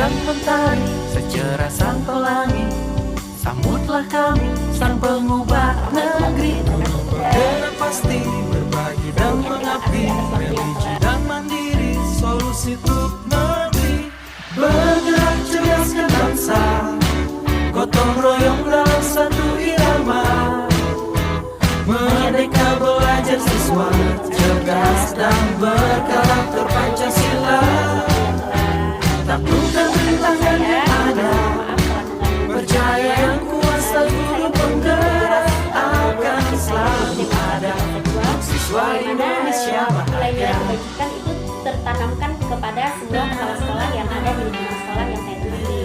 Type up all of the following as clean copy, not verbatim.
sang mentari, secerah sang pelangi, sambutlah kami, sang pengubah negeri. Dengan pasti berbagi dan mengabdi, religi dan mandiri, solusi untuk negeri. Bergerak cerdaskan bangsa, gotong royong dalam satu irama. Merdeka belajar siswa, cerdas dan berkarakter Pancasila. Taklukkan rintangan yang ada, percaya yang kuasa guru penggerak akan selalu ada. Siswa Indonesia bahagia. Kebajikan itu tertanamkan kepada semua kepala sekolah yang ada di lingkungan sekolah yang saya temui.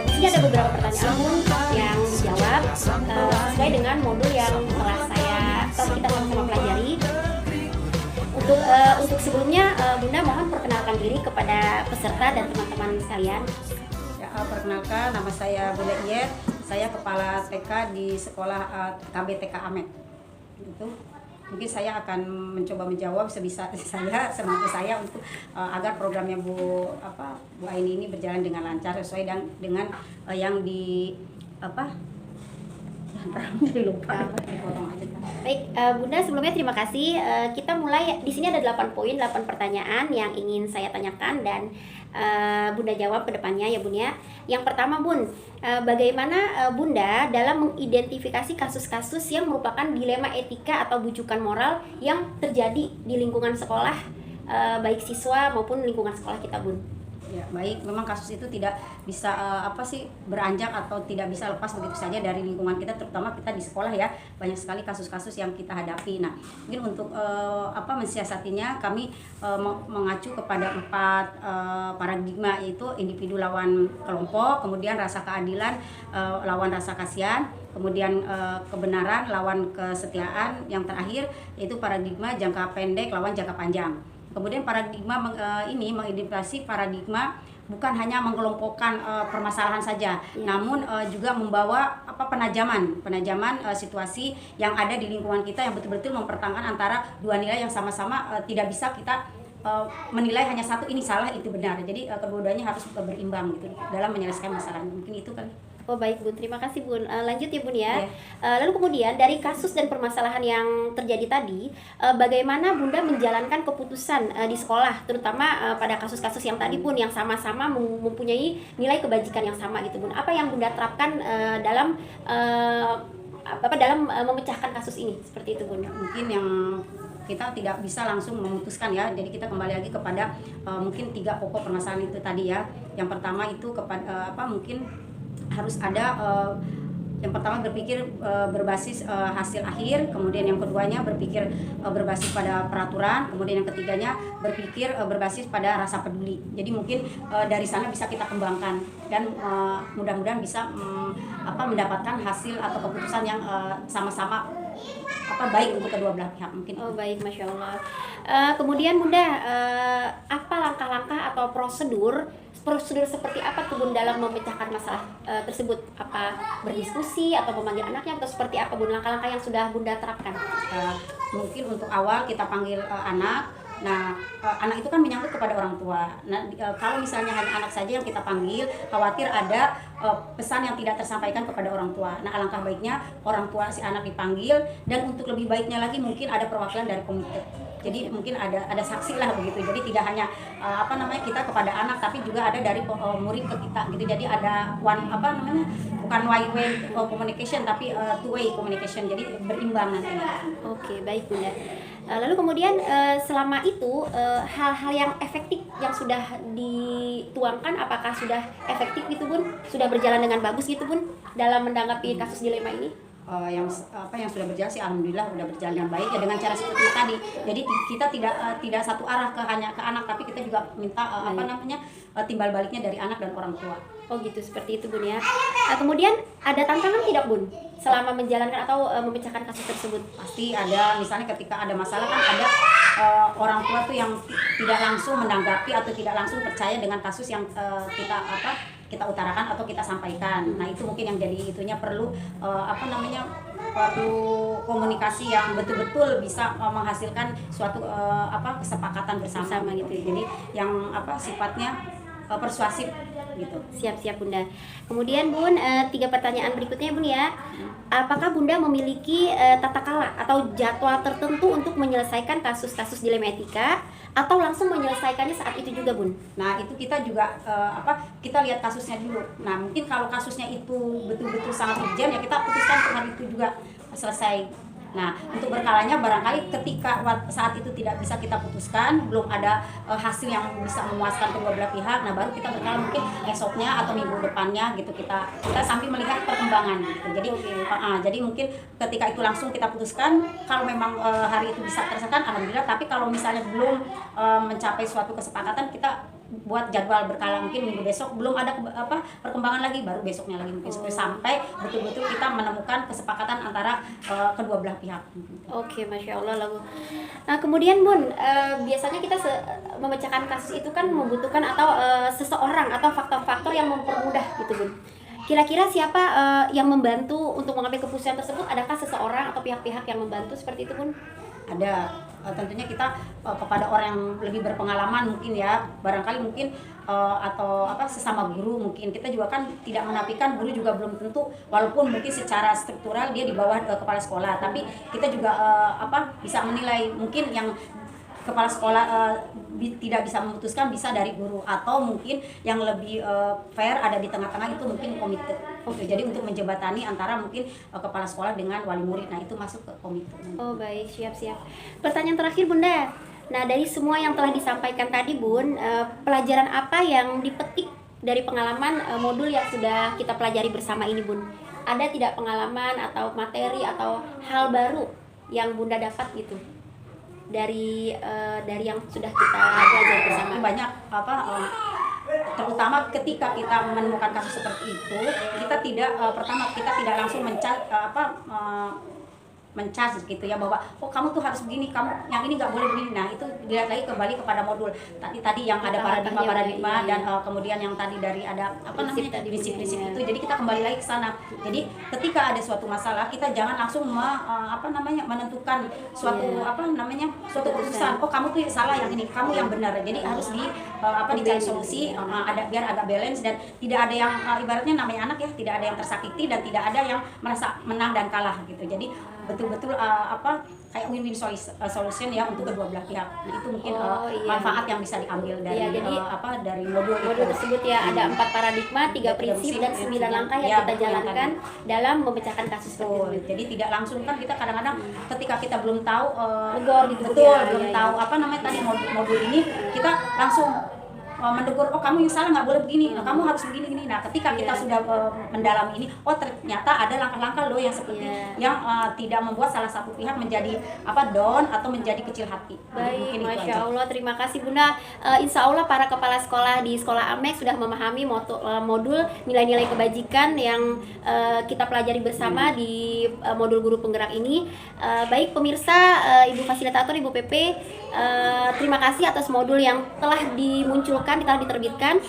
Di sini ada beberapa pertanyaan yang dijawab sesuai dengan modul yang telah kita sama-sama pelajari. Untuk sebelumnya, Bunda mohon perkenalkan diri kepada peserta dan teman-teman sekalian. Ya, perkenalkan, nama saya Bunda Iyet, saya kepala TK di sekolah KBTK Amet. Itu mungkin saya akan mencoba menjawab sebisa saya, semampu saya untuk agar programnya Bu Aini ini berjalan dengan lancar sesuai dengan yang di lupa. Baik, Bunda sebelumnya terima kasih. Kita mulai. Di sini ada 8 poin, 8 pertanyaan yang ingin saya tanyakan dan Bunda jawab ke depannya ya Bun ya. Yang pertama Bun, bagaimana Bunda dalam mengidentifikasi kasus-kasus yang merupakan dilema etika atau bujukan moral yang terjadi di lingkungan sekolah, baik siswa maupun lingkungan sekolah kita Bun? Ya, baik, memang kasus itu tidak bisa beranjak atau tidak bisa lepas begitu saja dari lingkungan kita, terutama kita di sekolah ya. Banyak sekali kasus-kasus yang kita hadapi. Nah, mungkin untuk mensiasatinya kami mengacu kepada 4 paradigma, yaitu individu lawan kelompok, kemudian rasa keadilan lawan rasa kasihan, kemudian kebenaran lawan kesetiaan, yang terakhir yaitu paradigma jangka pendek lawan jangka panjang. Kemudian paradigma ini mengidentifikasi paradigma bukan hanya mengkelompokkan permasalahan saja, namun juga membawa penajaman situasi yang ada di lingkungan kita yang betul-betul mempertahankan antara dua nilai yang sama-sama tidak bisa kita menilai hanya satu ini salah itu benar. Jadi kedua-duanya harus berimbang gitu dalam menyelesaikan masalah. Mungkin itu kali. Oh baik Bun, terima kasih Bun. Lanjut ya Bun ya. Lalu kemudian dari kasus dan permasalahan yang terjadi tadi, bagaimana Bunda menjalankan keputusan di sekolah, terutama pada kasus-kasus yang tadi Bun, yang sama-sama mempunyai nilai kebajikan yang sama gitu Bun. Apa yang Bunda terapkan dalam memecahkan kasus ini seperti itu Bun? Mungkin yang kita tidak bisa langsung memutuskan ya, jadi kita kembali lagi kepada mungkin 3 pokok permasalahan itu tadi ya. Yang pertama itu kepada mungkin harus ada yang pertama berpikir berbasis hasil akhir, kemudian yang keduanya berpikir berbasis pada peraturan, kemudian yang ketiganya berpikir berbasis pada rasa peduli. Jadi mungkin dari sana bisa kita kembangkan dan mudah-mudahan bisa mendapatkan hasil atau keputusan yang sama-sama baik untuk kedua belah pihak mungkin. Oh baik, Masya Allah. Kemudian Bunda, apa langkah-langkah atau prosedur seperti apa tuh Bun dalam memecahkan masalah tersebut? Apa berdiskusi atau memanggil anaknya atau seperti apa Bun langkah-langkah yang sudah Bunda terapkan? Mungkin untuk awal kita panggil anak. Nah, anak itu kan menyangkut kepada orang tua. Nah, kalau misalnya hanya anak saja yang kita panggil, khawatir ada pesan yang tidak tersampaikan kepada orang tua. Nah, alangkah baiknya orang tua si anak dipanggil, dan untuk lebih baiknya lagi mungkin ada perwakilan dari komite. Jadi mungkin ada saksi lah begitu. Jadi tidak hanya kita kepada anak, tapi juga ada dari murid ke kita gitu. Jadi ada bukan one way communication, tapi two way communication. Jadi berimbang nantinya. Oke, baik Bunda. Lalu kemudian selama itu hal-hal yang efektif yang sudah dituangkan, apakah sudah efektif gitu Bun? Sudah berjalan dengan bagus gitu Bun dalam menanggapi kasus dilema ini? Yang sudah berjalan sih alhamdulillah udah berjalan dengan baik ya, dengan cara seperti itu tadi. Jadi kita tidak satu arah hanya ke anak, tapi kita juga minta timbal baliknya dari anak dan orang tua. Oh gitu, seperti itu Bun ya. Kemudian ada tantangan tidak Bun selama menjalankan atau memecahkan kasus tersebut? Pasti ada, misalnya ketika ada masalah kan ada orang tua tuh yang tidak langsung menanggapi atau tidak langsung percaya dengan kasus yang kita utarakan atau kita sampaikan. Nah, itu mungkin yang jadi itunya perlu perlu komunikasi yang betul-betul bisa menghasilkan suatu kesepakatan bersama gitu. Jadi yang sifatnya persuasif gitu. Siap-siap Bunda. Kemudian Bun, 3 pertanyaan berikutnya Bun ya. Apakah Bunda memiliki tata kala atau jadwal tertentu untuk menyelesaikan kasus-kasus dilema etika atau langsung menyelesaikannya saat itu juga Bun? Nah itu kita juga kita lihat kasusnya dulu. Nah mungkin kalau kasusnya itu betul-betul sangat urgent ya kita putuskan hari itu juga selesai. Nah untuk berkalanya barangkali ketika saat itu tidak bisa kita putuskan, belum ada hasil yang bisa memuaskan kedua belah pihak, nah baru kita berkala mungkin esoknya atau minggu depannya gitu kita sambil melihat perkembangan gitu. Jadi jadi mungkin ketika itu langsung kita putuskan kalau memang hari itu bisa terselesaikan alhamdulillah, tapi kalau misalnya belum mencapai suatu kesepakatan kita buat jadwal berkala, mungkin minggu besok belum ada perkembangan lagi, baru besoknya lagi mungkin sampai betul-betul kita menemukan kesepakatan antara kedua belah pihak. Oke, Masya Allah lalu. Nah kemudian Bun, biasanya kita memecahkan kasus itu kan membutuhkan atau seseorang atau faktor-faktor yang mempermudah gitu Bun. Kira-kira siapa yang membantu untuk mengambil keputusan tersebut? Adakah seseorang atau pihak-pihak yang membantu seperti itu Bun? Ada, tentunya kita kepada orang yang lebih berpengalaman mungkin ya, barangkali mungkin atau sesama guru mungkin. Kita juga kan tidak menafikan guru juga belum tentu, walaupun mungkin secara struktural dia di bawah kepala sekolah, tapi kita juga bisa menilai mungkin yang kepala sekolah tidak bisa memutuskan bisa dari guru, atau mungkin yang lebih fair ada di tengah-tengah itu mungkin komite. Jadi untuk menjembatani antara mungkin kepala sekolah dengan wali murid, nah itu masuk ke komite. Oh baik, siap-siap. Pertanyaan terakhir Bunda. Nah dari semua yang telah disampaikan tadi Bun, pelajaran apa yang dipetik dari pengalaman modul yang sudah kita pelajari bersama ini Bun? Ada tidak pengalaman atau materi atau hal baru yang Bunda dapat gitu dari yang sudah kita pelajari bersama? Banyak terutama ketika kita menemukan kasus seperti itu, kita tidak pertama kita tidak langsung mencharge gitu ya, bahwa oh kamu tuh harus begini, kamu yang ini nggak boleh begini. Nah itu dilihat lagi kembali kepada modul tadi yang ada paradigma dan kemudian yang tadi dari ada prinsip-prinsip itu. Jadi kita kembali lagi ke sana. Jadi ketika ada suatu masalah kita jangan langsung menentukan suatu suatu keputusan. Oh kamu tuh salah, yang ini kamu yang benar. Jadi harus dicari solusi biar agak balance dan tidak ada yang ibaratnya namanya anak ya, tidak ada yang tersakiti dan tidak ada yang merasa menang dan kalah gitu. Jadi betul-betul kayak win-win solution ya untuk kedua belah pihak. Nah, itu mungkin manfaat yang bisa diambil dari dari modul tersebut ya. Ada 4 paradigma, 3 prinsip dan 9 langkah yang kita jalankan dalam memecahkan kasus tersebut. Jadi tidak langsung kan kita kadang-kadang ketika kita belum tahu gitu belum tahu tadi modul ini kita langsung mendegur, oh kamu yang salah, nggak boleh begini, kamu harus begini. Nah ketika kita sudah mendalami ini, oh ternyata ada langkah-langkah loh yang seperti yang tidak membuat salah satu pihak menjadi down atau menjadi kecil hati. Baik, Masya Allah, terima kasih Bunda. Insya Allah para kepala sekolah di sekolah AMEK sudah memahami modul nilai-nilai kebajikan yang kita pelajari bersama di modul guru penggerak ini. Baik pemirsa, Ibu Fasilitator, Ibu PP, terima kasih atas modul yang telah dimunculkan, telah diterbitkan.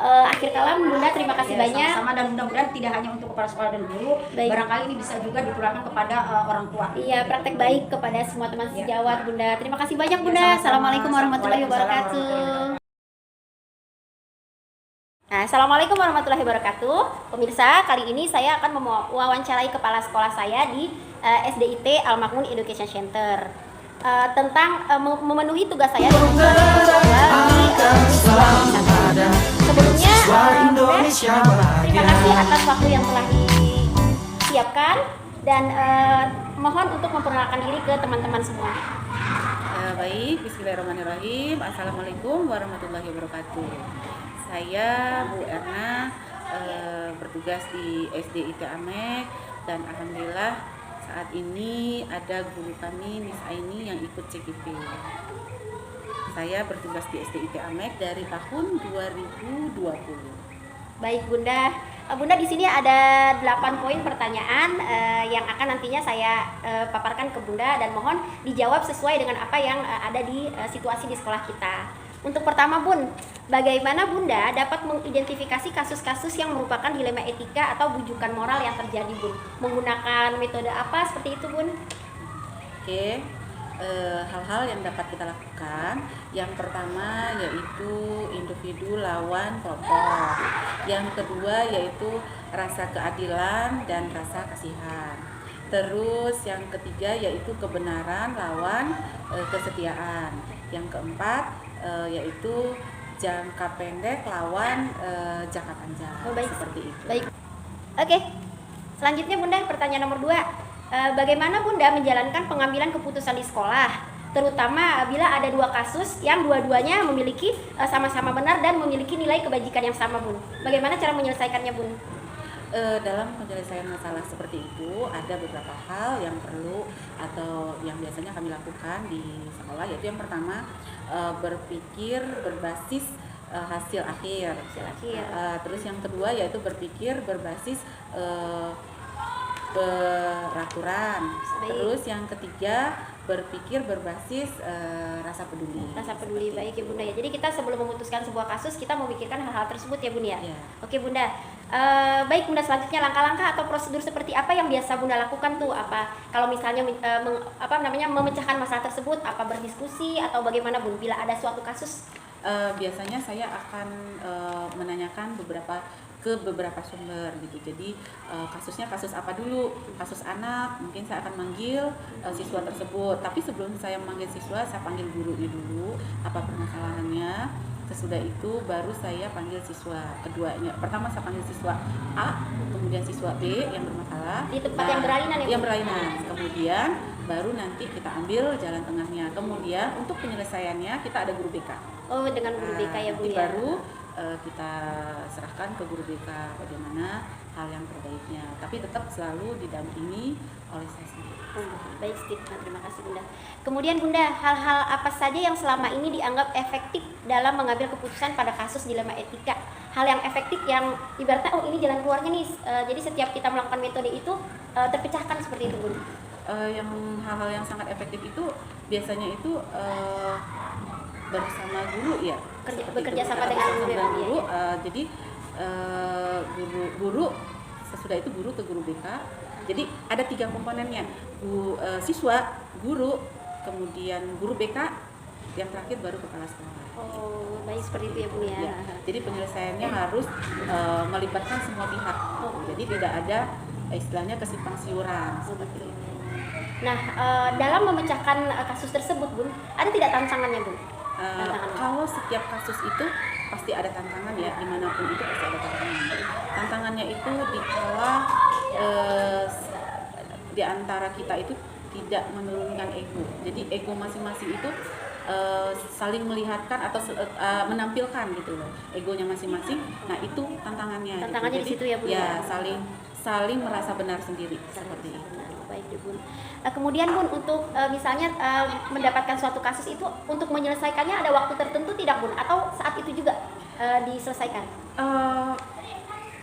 Akhir kalam Bunda, terima kasih banyak. Sama dan mudah-mudahan tidak hanya untuk kepala sekolah dan guru, barangkali ini bisa juga ditularkan kepada orang tua. Iya, praktek baik kepada semua teman sejawat Bunda. Terima kasih banyak Bunda. Assalamualaikum warahmatullahi wabarakatuh. Nah, Assalamualaikum warahmatullahi wabarakatuh. Pemirsa, kali ini saya akan mewawancarai kepala sekolah saya di SDIT Al Makmun Education Center tentang memenuhi tugas saya di sebelumnya terima kasih atas waktu yang telah disiapkan dan mohon untuk memperkenalkan diri ke teman-teman semua. Baik, bismillahirrahmanirrahim. Assalamualaikum warahmatullahi wabarakatuh. Saya Bu Erna, bertugas di SDIT AMEK dan alhamdulillah saat ini ada guru kami Miss Aini yang ikut CGP. Saya bertugas di SDIT AMEK dari tahun 2020. Baik Bunda, Bunda di sini ada 8 poin pertanyaan yang akan nantinya saya paparkan ke Bunda dan mohon dijawab sesuai dengan apa yang ada di situasi di sekolah kita. Untuk pertama Bun, bagaimana Bunda dapat mengidentifikasi kasus-kasus yang merupakan dilema etika atau bujukan moral yang terjadi Bun? Menggunakan metode apa seperti itu Bun? Oke, hal-hal yang dapat kita lakukan. Yang pertama yaitu individu lawan kelompok. Yang kedua yaitu rasa keadilan dan rasa kasihan. Terus yang ketiga yaitu kebenaran lawan kesetiaan. Yang keempat yaitu jangka pendek lawan jangka panjang. Oh, baik. Seperti itu. Baik. Oke. Selanjutnya Bunda, pertanyaan nomor 2. Bagaimana Bunda menjalankan pengambilan keputusan di sekolah, terutama bila ada 2 kasus yang dua-duanya memiliki sama-sama benar dan memiliki nilai kebajikan yang sama, Bun? Bagaimana cara menyelesaikannya, Bun? Dalam penyelesaian masalah seperti itu ada beberapa hal yang perlu atau yang biasanya kami lakukan di sekolah, yaitu yang pertama berpikir berbasis hasil akhir. Terus yang kedua yaitu berpikir berbasis peraturan. Terus yang ketiga berpikir berbasis rasa peduli. Rasa peduli, baik ya Bunda ya. Jadi kita sebelum memutuskan sebuah kasus kita memikirkan hal-hal tersebut ya Bunda ya. Ya. Oke Bunda. Baik Bunda, selanjutnya langkah-langkah atau prosedur seperti apa yang biasa Bunda lakukan tuh? Apa kalau misalnya memecahkan masalah tersebut, apa berdiskusi atau bagaimana Bun bila ada suatu kasus? Biasanya saya akan menanyakan ke beberapa sumber gitu. Jadi kasusnya kasus apa dulu? Kasus anak, mungkin saya akan manggil siswa tersebut. Tapi sebelum saya memanggil siswa, saya panggil gurunya dulu, apa permasalahannya. Sesudah itu baru saya panggil siswa keduanya. Pertama saya panggil siswa A, kemudian siswa B yang bermasalah. Di tempat yang berlainan ya, Bu? Yang berlainan. Kemudian baru nanti kita ambil jalan tengahnya. Kemudian untuk penyelesaiannya kita ada guru BK. Oh, dengan guru BK ya Bu nanti ya. baru kita serahkan ke guru BK bagaimana hal yang terbaiknya. Tapi tetap selalu didampingi oleh saya sendiri. Baik, terima kasih Bunda. Kemudian Bunda, hal-hal apa saja yang selama ini dianggap efektif dalam mengambil keputusan pada kasus dilema etika? Hal yang efektif yang ibaratnya ini jalan keluarnya nih. Jadi setiap kita melakukan metode itu terpecahkan seperti itu Bunda. Yang hal-hal yang sangat efektif itu biasanya itu bersama guru ya. Bekerja sama dengan guru ya. Jadi guru sesudah itu guru ke guru BK. Jadi ada 3 komponennya, siswa, guru, kemudian guru BK, yang terakhir baru kepala sekolah. Oh, baik seperti itu ya Bu ya. Ya. Jadi penyelesaiannya harus melibatkan semua pihak. Jadi tidak ada istilahnya kesimpang siuran seperti itu. Nah, dalam memecahkan kasus tersebut Bun, ada tidak tantangannya Bun? Kalau setiap kasus itu pasti ada tantangan ya, dimanapun itu pasti ada tantangan. Tantangannya itu dikala di antara kita itu tidak menurunkan ego. Jadi ego masing-masing itu saling melihatkan atau menampilkan gitu loh, egonya masing-masing. Nah itu tantangannya. Tantangannya gitu. di situ ya Bu. Ya saling merasa benar sendiri seperti itu. Baik Bun. Kemudian Bun, untuk misalnya mendapatkan suatu kasus itu untuk menyelesaikannya ada waktu tertentu tidak Bun? Atau saat itu juga diselesaikan?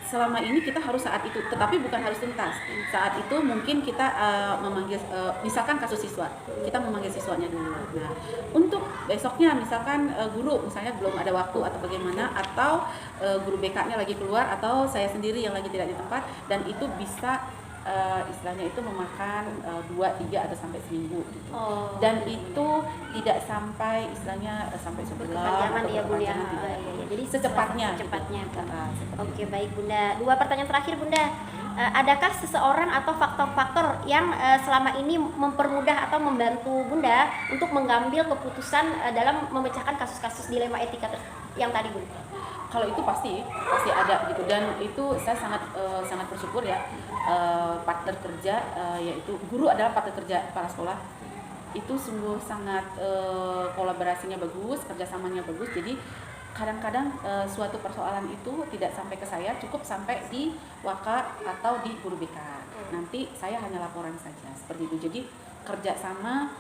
Selama ini kita harus saat itu, tetapi bukan harus tuntas. Saat itu mungkin kita memanggil, misalkan kasus siswa, kita memanggil siswanya dulu. Nah, untuk besoknya misalkan guru misalnya belum ada waktu atau bagaimana, atau guru BK-nya lagi keluar, atau saya sendiri yang lagi tidak di tempat, dan itu bisa istilahnya itu memakan 2, 3 atau sampai seminggu gitu. Dan itu tidak sampai istilahnya sampai sebulan atau ya Bunda. Jadi secepatnya. Gitu. Oke, Itu. baik Bunda. 2 pertanyaan terakhir Bunda. Adakah seseorang atau faktor-faktor yang selama ini mempermudah atau membantu Bunda untuk mengambil keputusan dalam memecahkan kasus-kasus dilema etika yang tadi Bunda? Kalau itu pasti ada gitu, dan itu saya sangat bersyukur ya, partner kerja yaitu guru adalah partner kerja kepala sekolah itu sungguh sangat kolaborasinya bagus, kerjasamanya bagus. Jadi kadang-kadang suatu persoalan itu tidak sampai ke saya, cukup sampai di Waka atau di guru BK. Nanti saya hanya laporan saja seperti itu. Jadi kerjasama,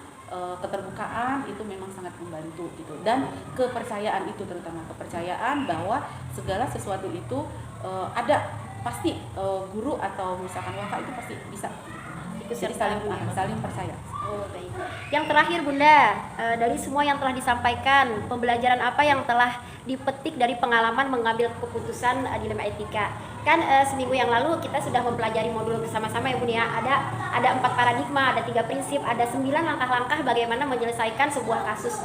keterbukaan itu memang sangat membantu gitu, dan kepercayaan itu, terutama kepercayaan bahwa segala sesuatu itu ada pasti guru atau misalkan Waka itu pasti bisa gitu. Jadi saling percaya. Oh, baik. Yang terakhir Bunda, dari semua yang telah disampaikan, pembelajaran apa yang telah dipetik dari pengalaman mengambil keputusan dilema etika? Kan seminggu yang lalu kita sudah mempelajari modul bersama-sama ya Bun ya. Ada 4 paradigma, ada 3 prinsip, ada 9 langkah-langkah bagaimana menyelesaikan sebuah kasus.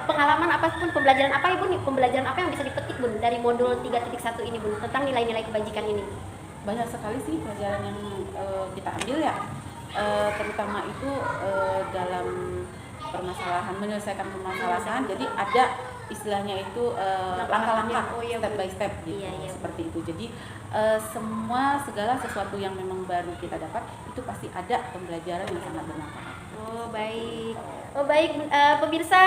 Pengalaman apapun, pembelajaran apa ya Bun? Pembelajaran apa yang bisa dipetik Bun dari modul 3.1 ini Bun tentang nilai-nilai kebajikan ini? Banyak sekali sih pelajaran yang kita ambil ya. Terutama itu dalam permasalahan, menyelesaikan permasalahan. Jadi ada istilahnya itu langkah-langkah, oh, iya, step by step gitu, iya. seperti itu. Jadi segala sesuatu yang memang baru kita dapat itu pasti ada pembelajaran yang sangat bermanfaat. Oh baik, pemirsa,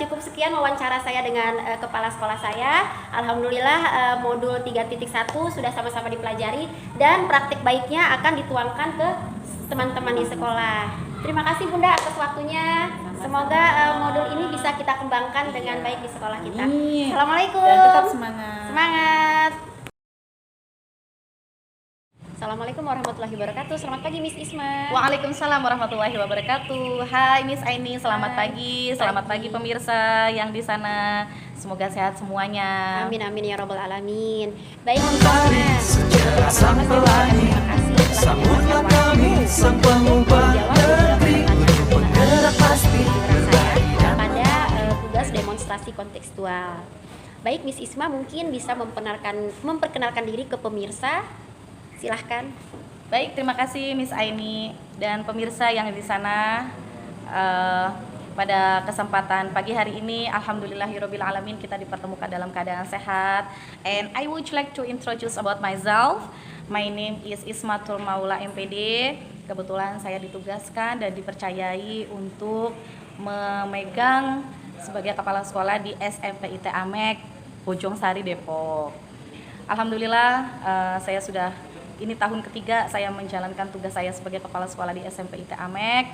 cukup sekian wawancara saya dengan kepala sekolah saya. Alhamdulillah modul 3.1 sudah sama-sama dipelajari dan praktik baiknya akan dituangkan ke teman-teman di sekolah. Terima kasih Bunda atas waktunya. Semoga modul ini bisa kita kembangkan dengan baik di sekolah kita. Assalamualaikum. Dan tetap semangat. Semangat. Assalamualaikum warahmatullahi wabarakatuh. Selamat pagi Miss Isma. Waalaikumsalam warahmatullahi wabarakatuh. Hai Miss Aini, selamat pagi. Selamat pagi pemirsa yang di sana. Semoga sehat semuanya. Amin amin ya robbal alamin. Baik Mentari sejarah sang pelangi, sambutlah kami sang pengubah negeri, penggerak pasti pada tugas demonstrasi kontekstual. Baik Miss Isma mungkin bisa memperkenalkan diri ke pemirsa. Silahkan. Baik, terima kasih Miss Aini dan pemirsa yang di sana. Pada kesempatan pagi hari ini, alhamdulillahirabbil alamin, kita dipertemukan dalam keadaan sehat. And I would like to introduce about myself. My name is Ismatul Maula MPD. Kebetulan saya ditugaskan dan dipercayai untuk memegang sebagai kepala sekolah di SMP IT Amek Bojong Sari Depok. Alhamdulillah, saya sudah ini tahun ketiga saya menjalankan tugas saya sebagai kepala sekolah di SMP IT Amek.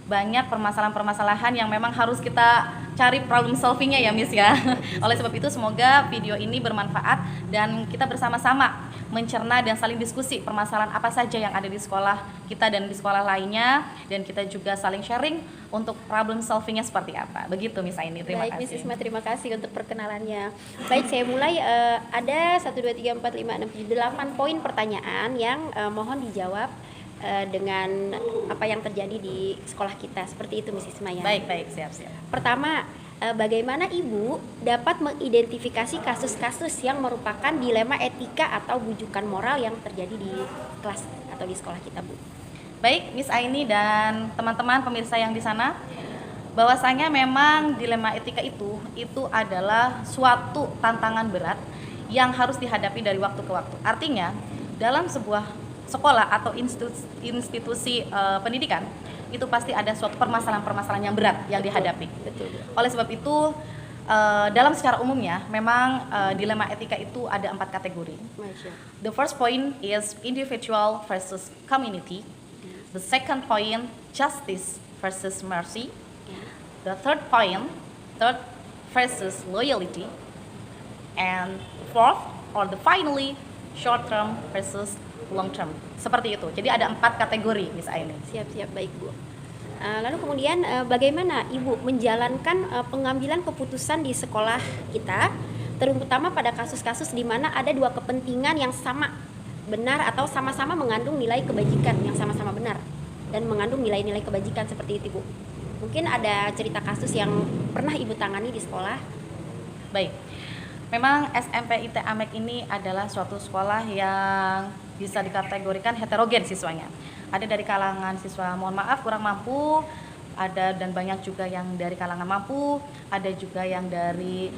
Banyak permasalahan-permasalahan yang memang harus kita cari problem solvingnya ya Miss ya. Oleh sebab itu semoga video ini bermanfaat dan kita bersama-sama mencerna dan saling diskusi permasalahan apa saja yang ada di sekolah kita dan di sekolah lainnya, dan kita juga saling sharing untuk problem solvingnya seperti apa. Begitu Miss Aini, terima Baik, kasih. Miss Isma, terima kasih untuk perkenalannya. Baik, saya mulai. Ada 1, 2, 3, 4, 5, 6, 7, 8 poin pertanyaan yang mohon dijawab dengan apa yang terjadi di sekolah kita. Seperti itu Miss Isma ya. Baik, siap. Pertama, bagaimana Ibu dapat mengidentifikasi kasus-kasus yang merupakan dilema etika atau bujukan moral yang terjadi di kelas atau di sekolah kita, Bu? Baik, Miss Aini dan teman-teman pemirsa yang di sana, bahwasanya memang dilema etika itu adalah suatu tantangan berat yang harus dihadapi dari waktu ke waktu. Artinya, dalam sebuah sekolah atau institusi pendidikan itu pasti ada suatu permasalahan-permasalahan yang berat yang dihadapi. Betul. Oleh sebab itu dalam secara umumnya memang dilema etika itu ada 4 kategori. The first point is individual versus community. The second point, justice versus mercy. The third point, versus loyalty. And fourth, or the finally, short term versus long term. Seperti itu. Jadi ada 4 kategori Miss Aini. Siap, baik Bu. Lalu kemudian bagaimana Ibu menjalankan pengambilan keputusan di sekolah kita, terutama pada kasus-kasus di mana ada 2 kepentingan yang sama benar atau sama-sama mengandung nilai kebajikan yang sama-sama benar dan mengandung nilai-nilai kebajikan seperti itu, Bu. Mungkin ada cerita kasus yang pernah Ibu tangani di sekolah? Baik. Memang SMP IT Amek ini adalah suatu sekolah yang bisa dikategorikan heterogen siswanya. Ada dari kalangan siswa mohon maaf kurang mampu, ada dan banyak juga yang dari kalangan mampu, ada juga yang dari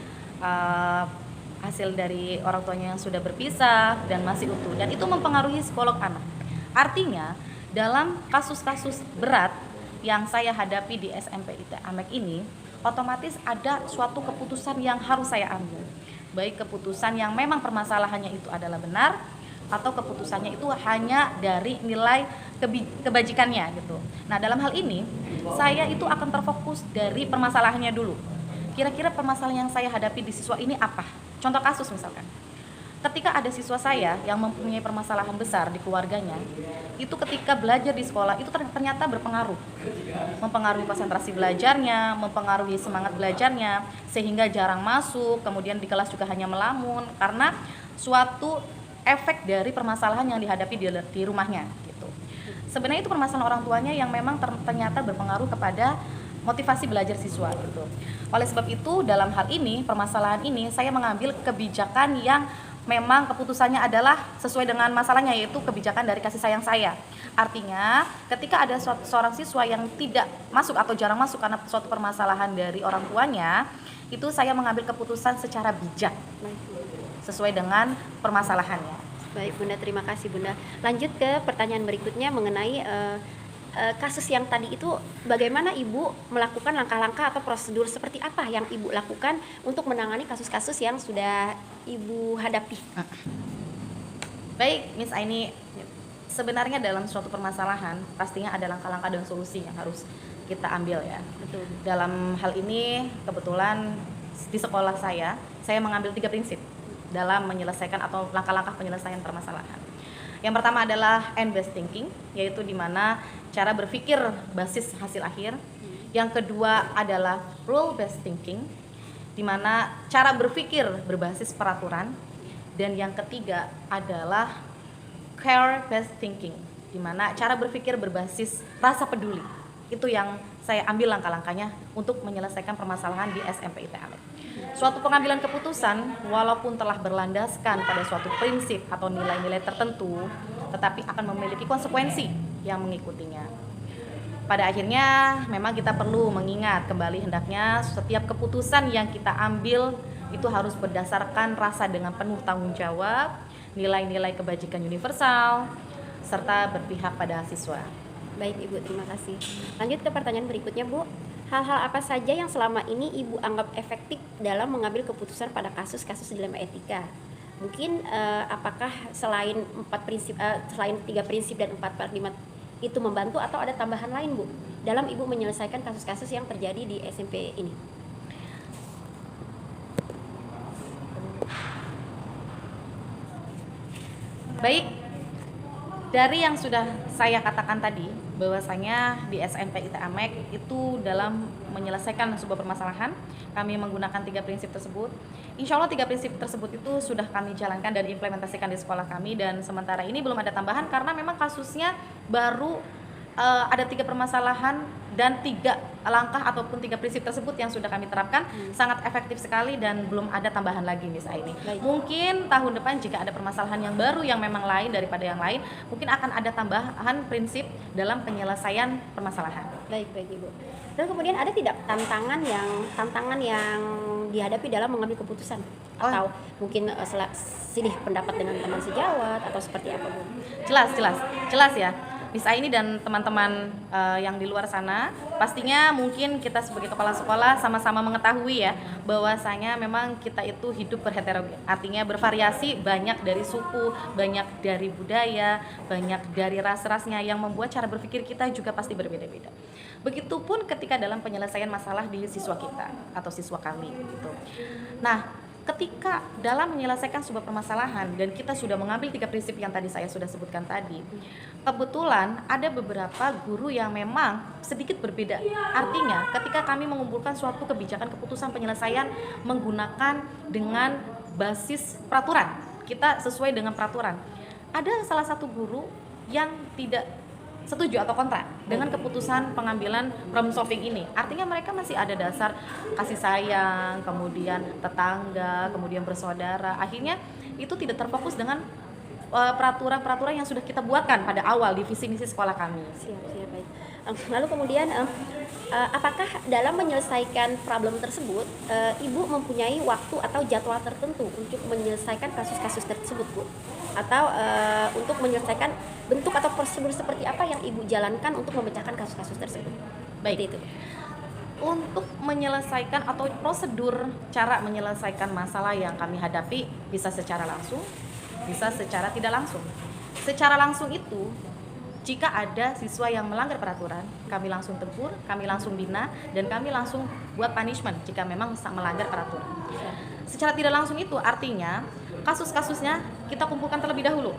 hasil dari orang tuanya yang sudah berpisah dan masih utuh, dan itu mempengaruhi psikolog anak. Artinya dalam kasus-kasus berat yang saya hadapi di SMP IT Amek ini, otomatis ada suatu keputusan yang harus saya ambil. Baik keputusan yang memang permasalahannya itu adalah benar, atau keputusannya itu hanya dari nilai kebajikannya gitu. Nah dalam hal ini saya itu akan terfokus dari permasalahannya dulu. Kira-kira permasalahan yang saya hadapi di siswa ini apa? Contoh kasus misalkan, ketika ada siswa saya yang mempunyai permasalahan besar di keluarganya, itu ketika belajar di sekolah itu ternyata berpengaruh, mempengaruhi konsentrasi belajarnya, mempengaruhi semangat belajarnya, sehingga jarang masuk, kemudian di kelas juga hanya melamun karena suatu efek dari permasalahan yang dihadapi di rumahnya gitu. Sebenarnya itu permasalahan orang tuanya yang memang ternyata berpengaruh kepada motivasi belajar siswa gitu. Oleh sebab itu dalam hal ini, permasalahan ini saya mengambil kebijakan yang memang keputusannya adalah sesuai dengan masalahnya, yaitu kebijakan dari kasih sayang saya. Artinya ketika ada seorang siswa yang tidak masuk atau jarang masuk karena suatu permasalahan dari orang tuanya, itu saya mengambil keputusan secara bijak sesuai dengan permasalahannya. Baik Bunda, terima kasih Bunda. Lanjut ke pertanyaan berikutnya mengenai kasus yang tadi itu, bagaimana Ibu melakukan langkah-langkah atau prosedur seperti apa yang Ibu lakukan untuk menangani kasus-kasus yang sudah Ibu hadapi? Baik, Miss Aini, sebenarnya dalam suatu permasalahan pastinya ada langkah-langkah dan solusi yang harus kita ambil ya. Betul. Dalam hal ini kebetulan di sekolah saya mengambil 3 prinsip dalam menyelesaikan atau langkah-langkah penyelesaian permasalahan. Yang pertama adalah end-based thinking, yaitu di mana cara berpikir basis hasil akhir. Yang kedua adalah rule-based thinking, di mana cara berpikir berbasis peraturan. Dan yang ketiga adalah care-based thinking, di mana cara berpikir berbasis rasa peduli. Itu yang saya ambil langkah-langkahnya untuk menyelesaikan permasalahan di SMP IT Amek. Suatu pengambilan keputusan walaupun telah berlandaskan pada suatu prinsip atau nilai-nilai tertentu, tetapi akan memiliki konsekuensi yang mengikutinya. Pada akhirnya memang kita perlu mengingat kembali hendaknya setiap keputusan yang kita ambil itu harus berdasarkan rasa dengan penuh tanggung jawab, nilai-nilai kebajikan universal, serta berpihak pada siswa. Baik Ibu, terima kasih. Lanjut ke pertanyaan berikutnya Bu. Hal-hal apa saja yang selama ini Ibu anggap efektif dalam mengambil keputusan pada kasus-kasus dilema etika? Mungkin apakah selain 3 prinsip dan 4 paradigma itu membantu atau ada tambahan lain Bu dalam Ibu menyelesaikan kasus-kasus yang terjadi di SMP ini? Baik, dari yang sudah saya katakan tadi, bahwasanya di SMP IT Amek itu dalam menyelesaikan sebuah permasalahan, kami menggunakan 3 prinsip tersebut. Insya Allah 3 prinsip tersebut itu sudah kami jalankan dan implementasikan di sekolah kami, dan sementara ini belum ada tambahan karena memang kasusnya baru ada 3 permasalahan dan 3 langkah ataupun 3 prinsip tersebut yang sudah kami terapkan sangat efektif sekali dan belum ada tambahan lagi Miss Aini. Mungkin tahun depan jika ada permasalahan yang baru yang memang lain daripada yang lain, mungkin akan ada tambahan prinsip dalam penyelesaian permasalahan. Baik Ibu. Dan kemudian ada tidak tantangan yang dihadapi dalam mengambil keputusan atau mungkin silih pendapat dengan teman sejawat atau seperti apa Bu? Jelas ya. Miss Aini dan teman-teman yang di luar sana, pastinya mungkin kita sebagai kepala sekolah sama-sama mengetahui ya bahwasanya memang kita itu hidup berheterogen, artinya bervariasi, banyak dari suku, banyak dari budaya, banyak dari ras-rasnya yang membuat cara berpikir kita juga pasti berbeda-beda. Begitupun ketika dalam penyelesaian masalah di siswa kita atau siswa kami gitu. Nah, ketika dalam menyelesaikan sebuah permasalahan dan kita sudah mengambil 3 prinsip yang tadi saya sudah sebutkan tadi, kebetulan ada beberapa guru yang memang sedikit berbeda. Artinya ketika kami mengumpulkan suatu kebijakan keputusan penyelesaian menggunakan dengan basis peraturan, kita sesuai dengan peraturan. Ada salah satu guru yang tidak setuju atau kontra dengan keputusan pengambilan problem solving ini. Artinya mereka masih ada dasar kasih sayang, kemudian tetangga, kemudian bersaudara. Akhirnya itu tidak terfokus dengan peraturan-peraturan yang sudah kita buatkan pada awal di visi misi sekolah kami. Siap baik. Lalu kemudian apakah dalam menyelesaikan problem tersebut Ibu mempunyai waktu atau jadwal tertentu untuk menyelesaikan kasus-kasus tersebut Bu? Atau untuk menyelesaikan bentuk atau prosedur seperti apa yang Ibu jalankan untuk memecahkan kasus-kasus tersebut? Baik. Itu. Untuk menyelesaikan atau prosedur cara menyelesaikan masalah yang kami hadapi bisa secara langsung, bisa secara tidak langsung. Secara langsung itu jika ada siswa yang melanggar peraturan, kami langsung tegur, kami langsung bina, dan kami langsung buat punishment jika memang melanggar peraturan. Secara tidak langsung itu artinya kasus-kasusnya kita kumpulkan terlebih dahulu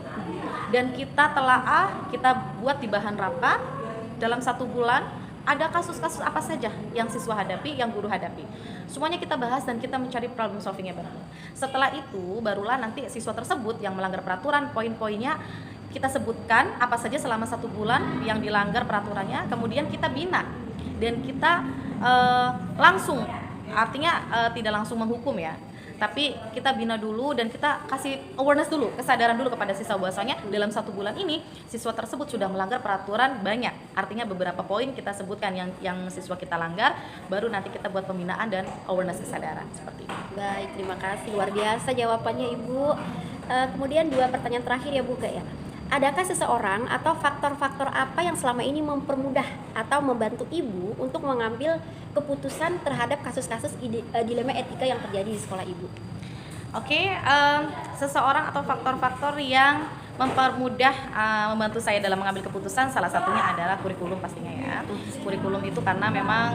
dan kita telaah, kita buat di bahan rapat dalam 1 bulan. Ada kasus-kasus apa saja yang siswa hadapi, yang guru hadapi. Semuanya kita bahas dan kita mencari problem solvingnya bareng. Setelah itu, barulah nanti siswa tersebut yang melanggar peraturan, poin-poinnya kita sebutkan apa saja selama 1 bulan yang dilanggar peraturannya, kemudian kita bina. Dan kita langsung, artinya tidak langsung menghukum ya, tapi kita bina dulu dan kita kasih awareness dulu, kesadaran dulu kepada siswa bahwasanya dalam 1 bulan ini siswa tersebut sudah melanggar peraturan banyak. Artinya beberapa poin kita sebutkan yang siswa kita langgar, baru nanti kita buat pembinaan dan awareness kesadaran seperti itu. Baik, terima kasih, luar biasa jawabannya Ibu. Kemudian 2 pertanyaan terakhir ya Bu ya. Adakah seseorang atau faktor-faktor apa yang selama ini mempermudah atau membantu Ibu untuk mengambil keputusan terhadap kasus-kasus dilema etika yang terjadi di sekolah Ibu? Oke, seseorang atau faktor-faktor yang mempermudah membantu saya dalam mengambil keputusan, salah satunya adalah kurikulum pastinya ya. Kurikulum itu karena memang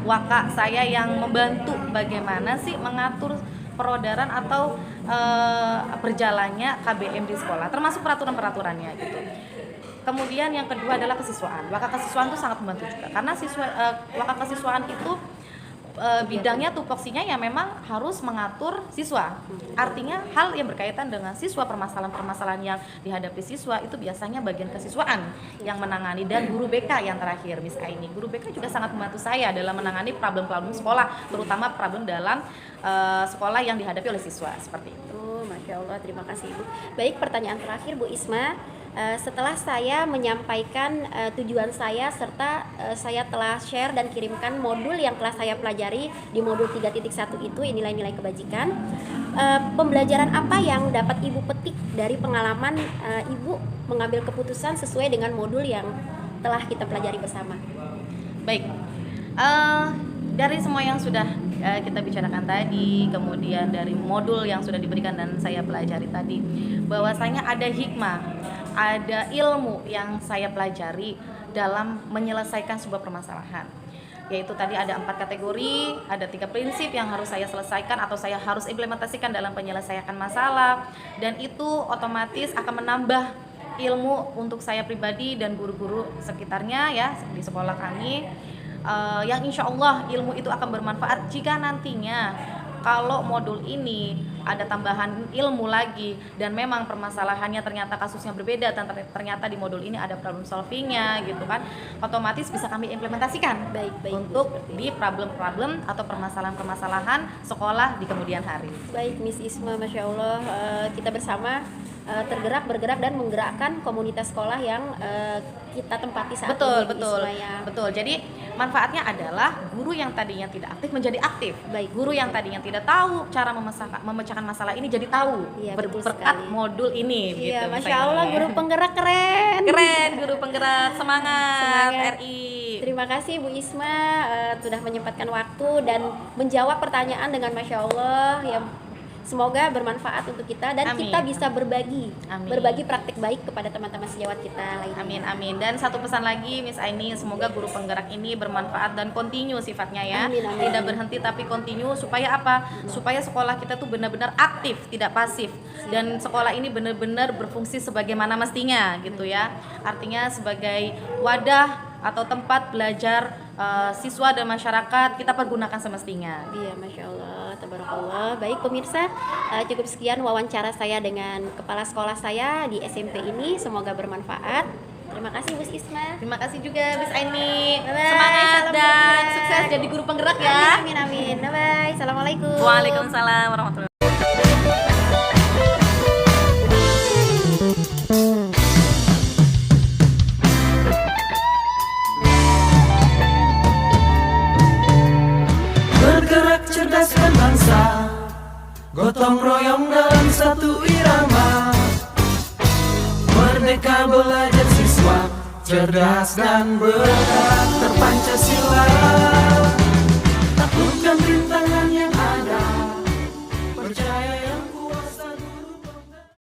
waka saya yang membantu bagaimana sih mengatur perodaran atau berjalannya KBM di sekolah, termasuk peraturan-peraturannya gitu. Kemudian yang kedua adalah kesiswaan. Waka kesiswaan itu sangat membantu juga karena waka kesiswaan itu bidangnya tupoksinya ya memang harus mengatur siswa. Artinya hal yang berkaitan dengan siswa, permasalahan-permasalahan yang dihadapi siswa itu biasanya bagian kesiswaan yang menangani, dan guru BK yang terakhir Miss Aini. Guru BK juga sangat membantu saya dalam menangani problem-problem sekolah, terutama problem dalam sekolah yang dihadapi oleh siswa seperti itu. Masya Allah, terima kasih Ibu. Baik, pertanyaan terakhir Bu Isma. Setelah saya menyampaikan tujuan saya serta saya telah share dan kirimkan modul yang telah saya pelajari di modul 3.1 itu, nilai-nilai kebajikan, pembelajaran apa yang dapat Ibu petik dari pengalaman Ibu mengambil keputusan sesuai dengan modul yang telah kita pelajari bersama? Baik, dari semua yang sudah kita bicarakan tadi, kemudian dari modul yang sudah diberikan dan saya pelajari tadi, bahwasanya ada hikmah, ada ilmu yang saya pelajari dalam menyelesaikan sebuah permasalahan. Yaitu tadi ada 4 kategori, ada 3 prinsip yang harus saya selesaikan atau saya harus implementasikan dalam penyelesaian masalah, dan itu otomatis akan menambah ilmu untuk saya pribadi dan guru-guru sekitarnya ya di sekolah kami. Yang insya Allah ilmu itu akan bermanfaat jika nantinya kalau modul ini ada tambahan ilmu lagi dan memang permasalahannya ternyata kasusnya berbeda dan ternyata di modul ini ada problem solvingnya gitu kan, otomatis bisa kami implementasikan untuk di problem-problem atau permasalahan-permasalahan sekolah di kemudian hari. Baik Miss Isma, Masya Allah, kita bersama bergerak dan menggerakkan komunitas sekolah yang kita tempati saat ini. Betul. Jadi manfaatnya adalah guru yang tadinya tidak aktif menjadi aktif. Baik. Guru yang tadinya tidak tahu cara memecahkan masalah ini jadi tahu. Iya, berkat modul ini. Iya, gitu, Masya Allah, guru penggerak keren. Guru penggerak, semangat. RI. Terima kasih Bu Isma sudah menyempatkan waktu dan menjawab pertanyaan dengan Masya Allah ya. Semoga bermanfaat untuk kita dan kita bisa berbagi praktik baik kepada teman-teman sejawat kita lainnya. Amin. Dan satu pesan lagi Miss Aini, semoga guru penggerak ini bermanfaat dan kontinu sifatnya ya. Amin. Tidak berhenti tapi kontinu, supaya apa? Supaya sekolah kita tuh benar-benar aktif, tidak pasif. Dan sekolah ini benar-benar berfungsi sebagaimana mestinya gitu ya. Artinya sebagai wadah atau tempat belajar siswa dan masyarakat kita pergunakan semestinya. Iya, Masya Allah, tabarakallah. Baik pemirsa, cukup sekian wawancara saya dengan kepala sekolah saya di SMP ini. Semoga bermanfaat. Terima kasih Bu Isma. Terima kasih juga Miss Aini. Semangat dan sukses jadi guru penggerak ya. Amin. Bye. Assalamualaikum. Waalaikumsalam warahmatullahi wabarakatuh. Bergerak cerdaskan bangsa, gotong royong dalam satu irama. Merdeka belajar siswa, cerdas dan bergerak terpadu.